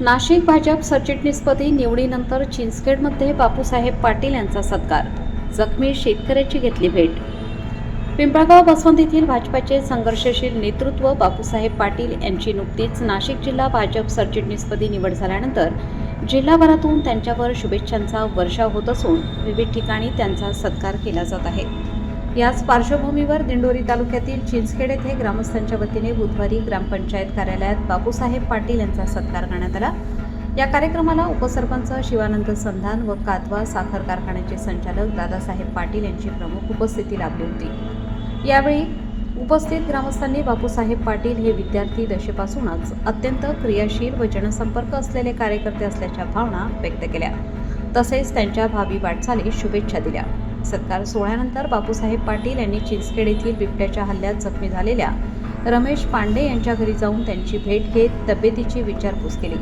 नाशिक भाजप सरचिटणीसपदी निवडीनंतर चिंचखेडमध्ये बापूसाहेब पाटील यांचा सत्कार. जखमी शेतकऱ्याची घेतली भेट. पिंपळगाव बसवंत येथील भाजपाचे संघर्षशील नेतृत्व बापूसाहेब पाटील यांची नुकतीच नाशिक जिल्हा भाजप सरचिटणीसपदी निवड झाल्यानंतर जिल्हाभरातून त्यांच्यावर शुभेच्छांचा वर्षाव होत असून विविध ठिकाणी त्यांचा सत्कार केला जात आहे. याच पार्श्वभूमीवर दिंडोरी तालुक्यातील चिंचखेड येथे ग्रामस्थांच्या वतीने बुधवारी ग्रामपंचायत कार्यालयात बापूसाहेब पाटील यांचा सत्कार करण्यात आला. या कार्यक्रमाला उपसरपंच शिवानंद संधान व कातवा साखर कारखान्याचे संचालक दादासाहेब पाटील यांची प्रमुख उपस्थिती लाभली होती. यावेळी उपस्थित ग्रामस्थांनी बापूसाहेब पाटील हे विद्यार्थी दशेपासूनच अत्यंत क्रियाशील व जनसंपर्क असलेले कार्यकर्ते असल्याच्या भावना व्यक्त केल्या. तसेच त्यांच्या भावी वाटचालीस शुभेच्छा दिल्या. सत्कार सोहळ्यानंतर बापूसाहेब पाटील यांनी चिंचखेड येथील बिबट्याच्या हल्ल्यात जखमी झालेल्या रमेश पांडे यांच्या घरी जाऊन त्यांची भेट घेत तब्येतीची विचारपूस केली.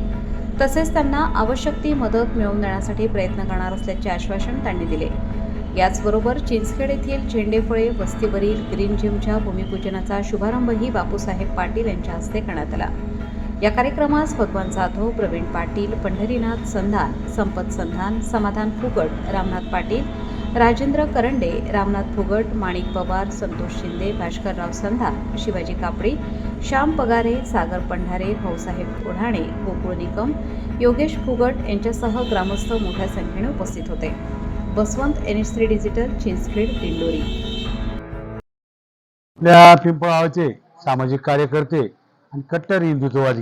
तसेच त्यांना आवश्यक ती मदत मिळवून देण्यासाठी प्रयत्न करणार असल्याचे आश्वासन त्यांनी दिले. याचबरोबर चिंचखेड येथील झेंडेफळे वस्तीवरील ग्रीन जिमच्या भूमिपूजनाचा शुभारंभही बापूसाहेब पाटील यांच्या हस्ते करण्यात आला. या कार्यक्रमास भगवान जाधव, प्रवीण पाटील, पंढरीनाथ संधान, संपत संधान, समाधान फुगट, रामनाथ पाटील, राजेंद्र करंडे, रामनाथ फुगट, माणिक पवार, संतोष शिंदे, भास्करराव संधान, शिवाजी कापडी, श्याम पगारे, सागर पंढारे, भाऊसाहेब ओढाणे, गोकुळ निकम, योगेश फुगट यांच्यासह ग्रामस्थ मोठ्या संख्येने उपस्थित होते. Basavant NH3 digital, Chinchkhed, Dindori. आपल्या पिंपळगावचे सामाजिक कार्यकर्ते आणि कट्टर हिंदुत्ववादी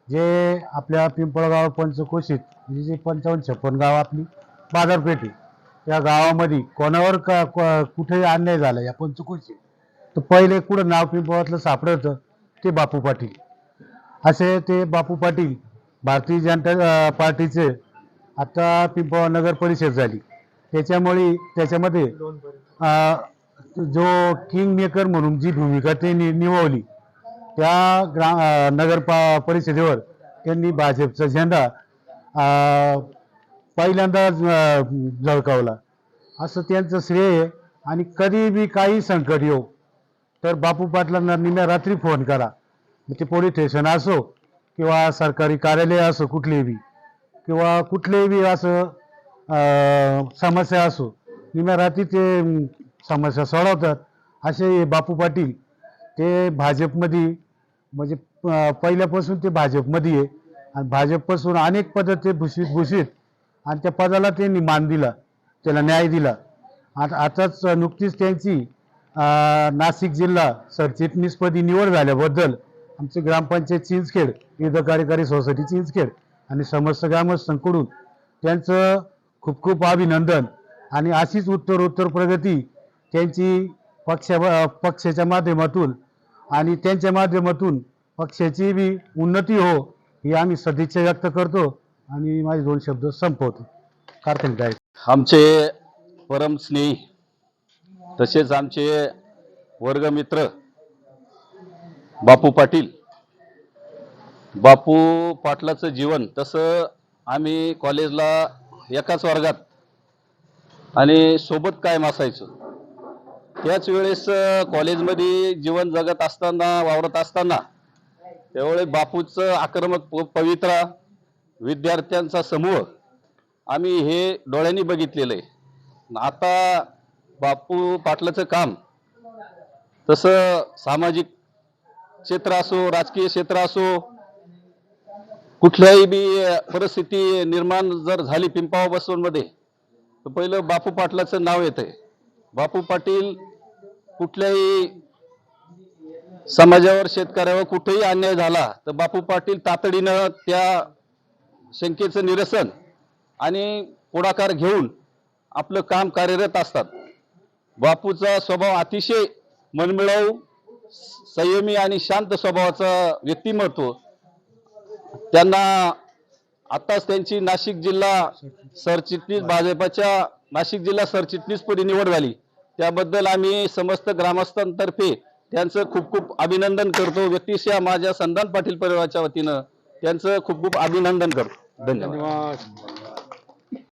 जे आपल्या पिंपळगाव पंचकोशीत म्हणजे जे 55-56 गाव आपली बाजारपेठ आहे, त्या गावामध्ये कोणावर कुठेही अन्याय झाला या पंचकोशीत तर पहिले कुठं नाव पिंपळगावातलं सापडतं ते बापू पाटील. असे ते बापू पाटील भारतीय जनता पार्टीचे आता पिंपळगाव नगर परिषद झाली. त्याच्यामध्ये जो किंग मेकर म्हणून जी भूमिका त्यांनी निभावली त्या नगर परिषदेवर त्यांनी भाजपचा झेंडा पहिल्यांदा झळकावला असं त्यांचं श्रेय आहे. आणि कधी बी काही संकट येऊ तर बापू पाटलांना निम्या रात्री फोन करा, ते पोलीस स्टेशन असो किंवा सरकारी कार्यालय असो कुठलेही बी किंवा कुठलेही बी असं समस्या असो, निम्या रात्री ते समस्या सोडवतात. असे बापू पाटील ते भाजपमध्ये म्हणजे पहिल्यापासून ते भाजपमध्ये आहे आणि भाजपपासून अनेक पद ते भूषित आणि त्या पदाला त्यांनी मान दिला, त्याला न्याय दिला. आताच नुकतीच त्यांची नाशिक जिल्हा सरचिटणीसपदी निवड झाल्याबद्दल आमचे ग्रामपंचायत चिंचखेड, विविध कार्यकारी सोसायटी चिंचखेड आणि समस्त ग्रामस्थांकडून त्यांचं खूप खूप अभिनंदन. आणि अशीच उत्तरोत्तर प्रगती त्यांची पक्षाच्या माध्यमातून आणि त्यांच्या माध्यमातून पक्षाची बी उन्नती हो ही आम्ही सदिच्छा व्यक्त करतो आणि माझे 2 शब्द संपवतो. कार्तिक आहे आमचे परम स्नेही तसेच आमचे वर्गमित्र बापू पाटील. बापू पाटलाचं जीवन तसं आम्ही कॉलेजला एकाच वर्गात आणि सोबत कायम असायचो. त्याच वेळेस कॉलेजमध्ये जीवन जगत असताना वावरत असताना त्यावेळेस बापूचं आक्रमक पवित्रा विद्यार्थ्यांचा समूह आम्ही हे डोळ्यांनी बघितलेलं आहे. आता बापू पाटलाचं काम तसं सामाजिक क्षेत्र असो, राजकीय क्षेत्र असो, कुठल्याही बी परिस्थिती निर्माण जर झाली पिंपळगाव बसवंतमध्ये तर पहिलं बापू पाटलाचं नाव येतंय. बापू पाटील कुठल्याही समाजावर, शेतकऱ्यावर कुठेही अन्याय झाला तर बापू पाटील तातडीनं त्या शंकेचं निरसन आणि पुढाकार घेऊन आपलं काम कार्यरत असतात. बापूचा स्वभाव अतिशय मनमिळावू, संयमी आणि शांत स्वभावाचा व्यक्तिमत्व. त्यांना आताच त्यांची नाशिक जिल्हा सरचिटणीस, भाजपच्या नाशिक जिल्हा सरचिटणीसपदी निवड झाली. त्याबद्दल आम्ही समस्त ग्रामस्थांतर्फे त्यांचं खूप खूप अभिनंदन करतो. व्यक्तिशः माझ्या संधान पाटील परिवाराच्या वतीनं त्यांचं खूप खूप अभिनंदन करतो. धन्यवाद.